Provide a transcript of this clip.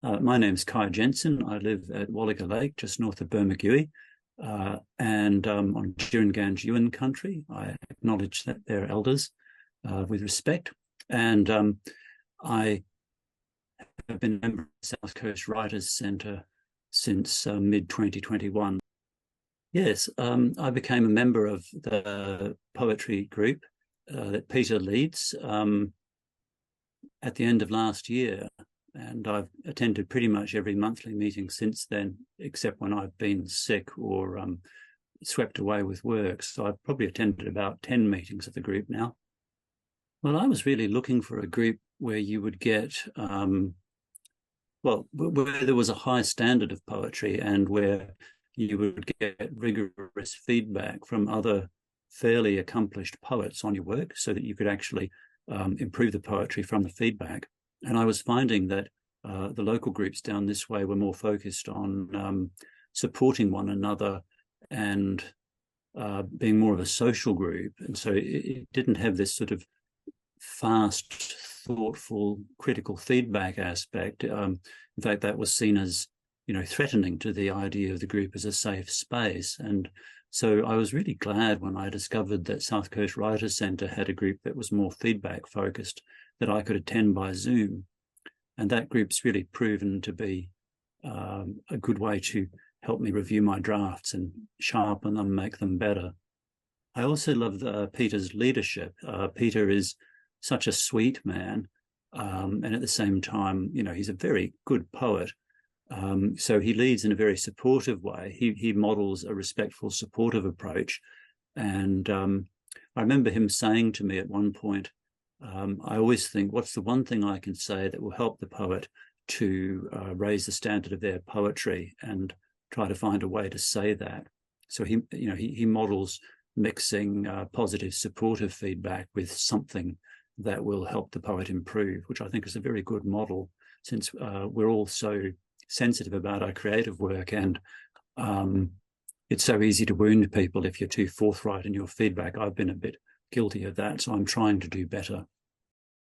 My name's Kai Jensen. I live at Wallaga Lake, just north of Bermagui, and on Jiringanj Yuin country. I acknowledge that they're elders with respect. And I have been a member of the South Coast Writers Centre since mid-2021. Yes, I became a member of the poetry group that Peter leads at the end of last year. And I've attended pretty much every monthly meeting since then, except when I've been sick or swept away with work. So I've probably attended about 10 meetings of the group now. Well, I was really looking for a group where you would get, where there was a high standard of poetry and where you would get rigorous feedback from other fairly accomplished poets on your work so that you could actually improve the poetry from the feedback. And I was finding that the local groups down this way were more focused on supporting one another and being more of a social group. And so it didn't have this sort of fast, thoughtful, critical feedback aspect. In fact, that was seen as, threatening to the idea of the group as a safe space. And so I was really glad when I discovered that South Coast Writers Centre had a group that was more feedback focused that I could attend by Zoom. And that group's really proven to be a good way to help me review my drafts and sharpen them, make them better. I also love Peter's leadership. Peter is such a sweet man. And at the same time, he's a very good poet. So he leads in a very supportive way. He models a respectful, supportive approach. And I remember him saying to me at one point, I always think, what's the one thing I can say that will help the poet to raise the standard of their poetry, and try to find a way to say that. So he models mixing positive, supportive feedback with something that will help the poet improve, which I think is a very good model, since we're all so sensitive about our creative work, and it's so easy to wound people if you're too forthright in your feedback. I've been a bit guilty of that, so I'm trying to do better.